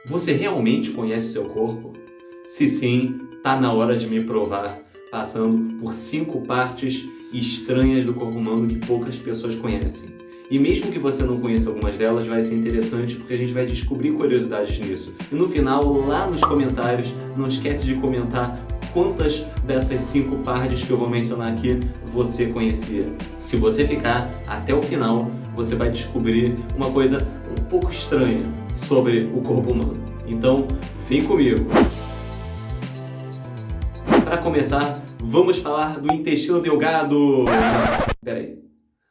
Você realmente conhece o seu corpo? Se sim, tá na hora de me provar, passando por 5 partes estranhas do corpo humano que poucas pessoas conhecem. E mesmo que você não conheça algumas delas, vai ser interessante porque a gente vai descobrir curiosidades nisso. E no final, lá nos comentários, não esquece de comentar quantas dessas 5 partes que eu vou mencionar aqui você conhecia. Se você ficar até o final, você vai descobrir uma coisa um pouco estranha sobre o corpo humano. Então, vem comigo! Para começar, vamos falar do intestino delgado! Peraí,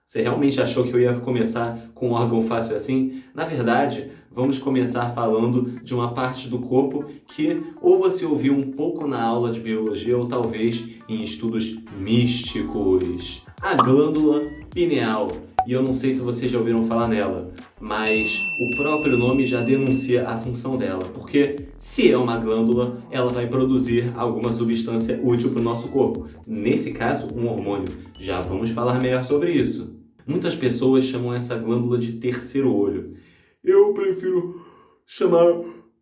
você realmente achou que eu ia começar com um órgão fácil assim? Na verdade, vamos começar falando de uma parte do corpo que ou você ouviu um pouco na aula de biologia ou talvez em estudos místicos. A glândula pineal. E eu não sei se vocês já ouviram falar nela, mas o próprio nome já denuncia a função dela, porque se é uma glândula, ela vai produzir alguma substância útil para o nosso corpo. Nesse caso, um hormônio. Já vamos falar melhor sobre isso. Muitas pessoas chamam essa glândula de terceiro olho. Eu prefiro chamar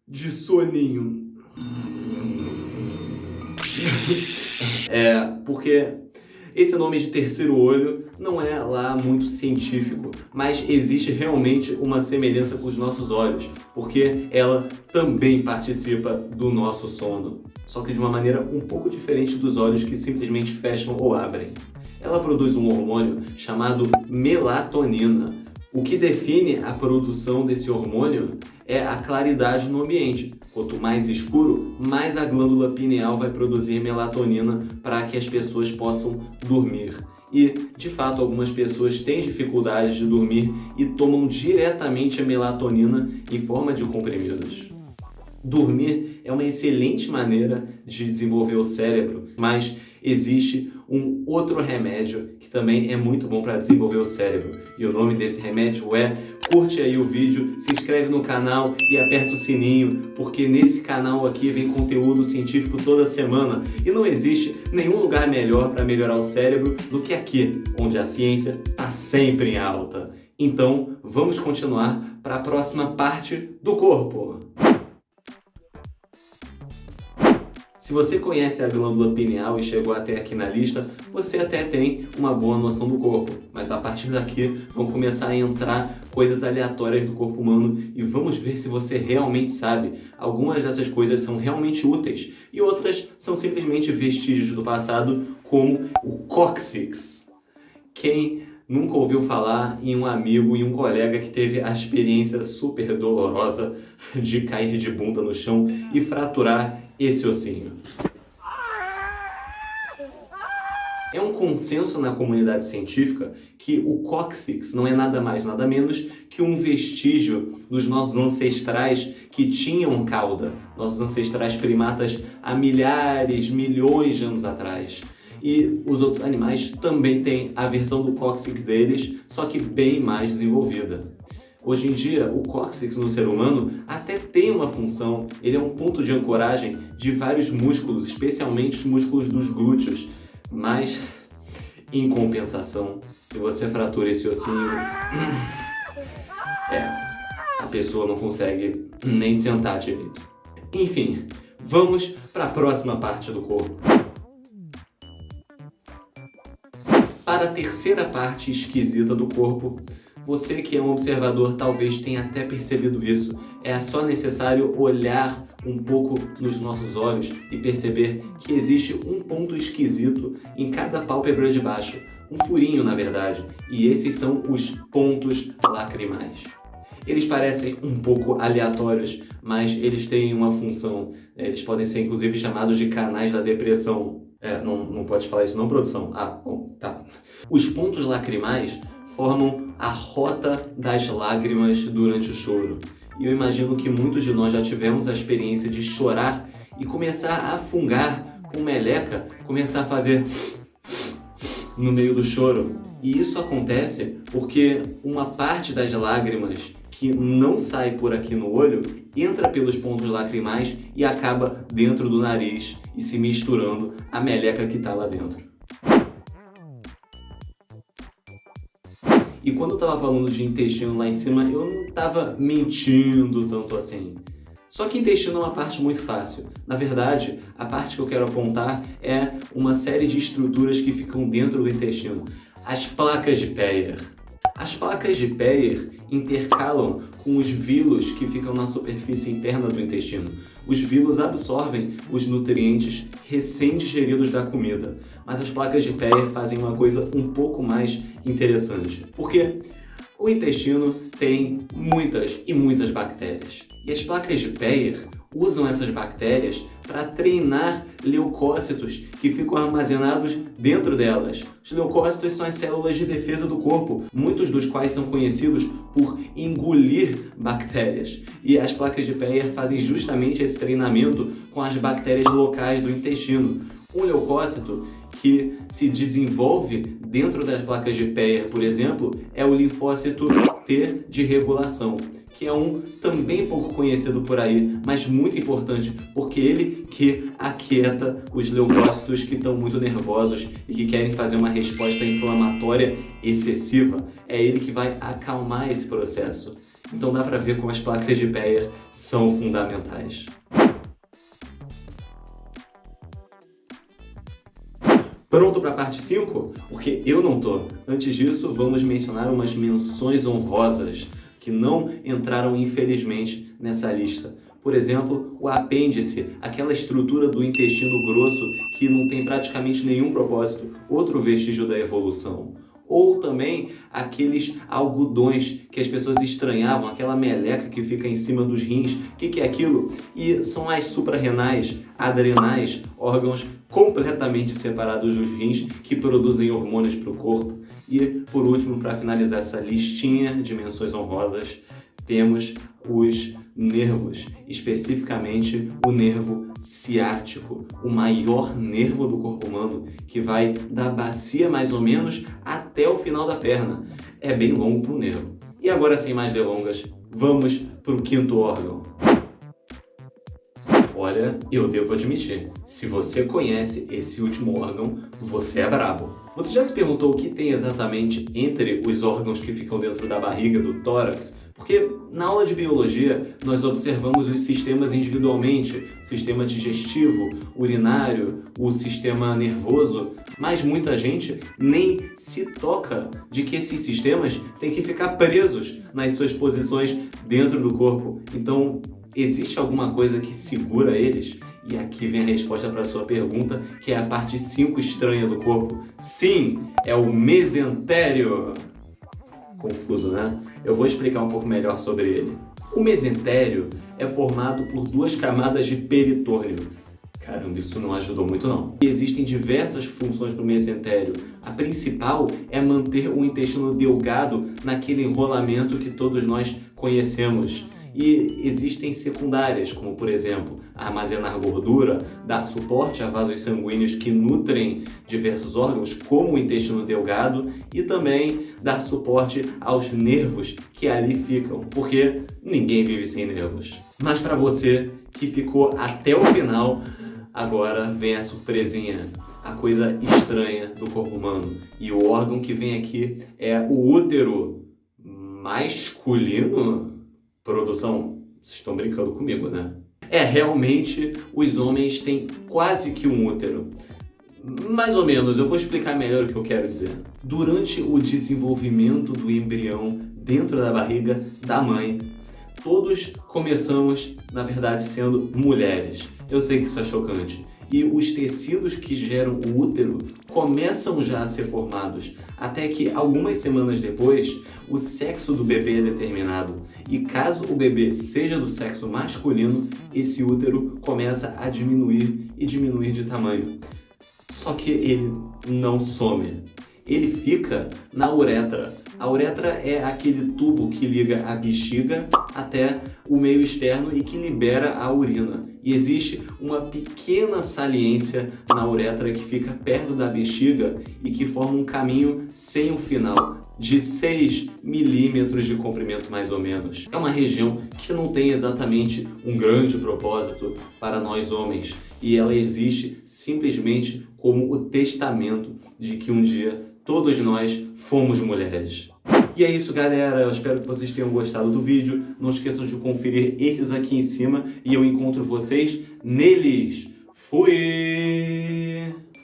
de soninho. Porque esse nome de terceiro olho não é lá muito científico, mas existe realmente uma semelhança com os nossos olhos, porque ela também participa do nosso sono, só que de uma maneira um pouco diferente dos olhos que simplesmente fecham ou abrem. Ela produz um hormônio chamado melatonina. O que define a produção desse hormônio é a claridade no ambiente. Quanto mais escuro, mais a glândula pineal vai produzir melatonina para que as pessoas possam dormir. E, de fato, algumas pessoas têm dificuldade de dormir e tomam diretamente a melatonina em forma de comprimidos. Dormir é uma excelente maneira de desenvolver o cérebro, mas existe um outro remédio que também é muito bom para desenvolver o cérebro. E o nome desse remédio é... Curte aí o vídeo, se inscreve no canal e aperta o sininho, porque nesse canal aqui vem conteúdo científico toda semana e não existe nenhum lugar melhor para melhorar o cérebro do que aqui, onde a ciência está sempre em alta. Então, vamos continuar para a próxima parte do corpo. Se você conhece a glândula pineal e chegou até aqui na lista, você até tem uma boa noção do corpo. Mas a partir daqui vão começar a entrar coisas aleatórias do corpo humano e vamos ver se você realmente sabe. Algumas dessas coisas são realmente úteis e outras são simplesmente vestígios do passado, como o cóccix. Quem nunca ouviu falar em um amigo e um colega que teve a experiência super dolorosa de cair de bunda no chão e fraturar esse ossinho? É um consenso na comunidade científica que o cóccix não é nada mais, nada menos que um vestígio dos nossos ancestrais que tinham cauda, nossos ancestrais primatas há milhares, milhões de anos atrás. E os outros animais também têm a versão do cóccix deles, só que bem mais desenvolvida. Hoje em dia, o cóccix no ser humano até tem uma função, ele é um ponto de ancoragem de vários músculos, especialmente os músculos dos glúteos. Mas, em compensação, se você fratura esse ossinho, a pessoa não consegue nem sentar direito. Enfim, vamos para a próxima parte do corpo. Para a terceira parte esquisita do corpo, você que é um observador talvez tenha até percebido isso. É só necessário olhar um pouco nos nossos olhos e perceber que existe um ponto esquisito em cada pálpebra de baixo. Um furinho, na verdade. E esses são os pontos lacrimais. Eles parecem um pouco aleatórios, mas eles têm uma função. Eles podem ser inclusive chamados de canais da depressão. Não pode falar isso não, produção? Bom, tá. Os pontos lacrimais formam a rota das lágrimas durante o choro. E eu imagino que muitos de nós já tivemos a experiência de chorar e começar a fungar com meleca, começar a fazer no meio do choro. E isso acontece porque uma parte das lágrimas que não sai por aqui no olho entra pelos pontos lacrimais e acaba dentro do nariz e se misturando à meleca que está lá dentro. E quando eu estava falando de intestino lá em cima, eu não estava mentindo tanto assim. Só que intestino é uma parte muito fácil. Na verdade, a parte que eu quero apontar é uma série de estruturas que ficam dentro do intestino. As placas de Peyer. As placas de Peyer intercalam com os vilos que ficam na superfície interna do intestino. Os vilos absorvem os nutrientes recém-digeridos da comida, mas as placas de Peyer fazem uma coisa um pouco mais interessante. Porque o intestino tem muitas e muitas bactérias. E as placas de Peyer usam essas bactérias para treinar leucócitos que ficam armazenados dentro delas. Os leucócitos são as células de defesa do corpo, muitos dos quais são conhecidos por engolir bactérias. E as placas de Peyer fazem justamente esse treinamento com as bactérias locais do intestino. Um leucócito que se desenvolve dentro das placas de Peyer, por exemplo, é o linfócito T de regulação, que é um também pouco conhecido por aí, mas muito importante, porque ele que aquieta os leucócitos que estão muito nervosos e que querem fazer uma resposta inflamatória excessiva. É ele que vai acalmar esse processo. Então dá para ver como as placas de Peyer são fundamentais. Pronto para a parte 5? Porque eu não tô. Antes disso, vamos mencionar umas menções honrosas que não entraram infelizmente nessa lista. Por exemplo, o apêndice, aquela estrutura do intestino grosso que não tem praticamente nenhum propósito, outro vestígio da evolução. Ou também aqueles algodões que as pessoas estranhavam, aquela meleca que fica em cima dos rins. O que é aquilo? E são as suprarrenais, adrenais, órgãos completamente separados dos rins que produzem hormônios para o corpo. E, por último, para finalizar essa listinha de menções honrosas, temos os nervos, especificamente o nervo ciático, o maior nervo do corpo humano, que vai da bacia mais ou menos até o final da perna. É bem longo para o nervo. E agora, sem mais delongas, vamos para o quinto órgão. Olha, eu devo admitir, se você conhece esse último órgão, você é brabo. Você já se perguntou o que tem exatamente entre os órgãos que ficam dentro da barriga, do tórax? Porque na aula de biologia nós observamos os sistemas individualmente, o sistema digestivo, urinário, o sistema nervoso, mas muita gente nem se toca de que esses sistemas têm que ficar presos nas suas posições dentro do corpo. Então, existe alguma coisa que segura eles? E aqui vem a resposta para a sua pergunta, que é a parte 5 estranha do corpo. Sim, é o mesentério. Confuso, né? Eu vou explicar um pouco melhor sobre ele. O mesentério é formado por duas camadas de peritônio. Caramba, isso não ajudou muito não. E existem diversas funções para o mesentério. A principal é manter o intestino delgado naquele enrolamento que todos nós conhecemos. E existem secundárias, como por exemplo, armazenar gordura, dar suporte a vasos sanguíneos que nutrem diversos órgãos, como o intestino delgado, e também dar suporte aos nervos que ali ficam, porque ninguém vive sem nervos. Mas para você que ficou até o final, agora vem a surpresinha, a coisa estranha do corpo humano. E o órgão que vem aqui é o útero masculino. Produção, vocês estão brincando comigo, né? Realmente, os homens têm quase que um útero. Mais ou menos, eu vou explicar melhor o que eu quero dizer. Durante o desenvolvimento do embrião dentro da barriga da mãe, todos começamos, na verdade, sendo mulheres. Eu sei que isso é chocante. E os tecidos que geram o útero começam já a ser formados, até que algumas semanas depois, o sexo do bebê é determinado. E caso o bebê seja do sexo masculino, esse útero começa a diminuir e diminuir de tamanho. Só que ele não some. Ele fica na uretra. A uretra é aquele tubo que liga a bexiga até o meio externo e que libera a urina. E existe uma pequena saliência na uretra que fica perto da bexiga e que forma um caminho sem um final, de 6 milímetros de comprimento mais ou menos. É uma região que não tem exatamente um grande propósito para nós homens. E ela existe simplesmente como o testamento de que um dia todos nós fomos mulheres. E é isso, galera. Eu espero que vocês tenham gostado do vídeo. Não esqueçam de conferir esses aqui em cima e eu encontro vocês neles. Fui!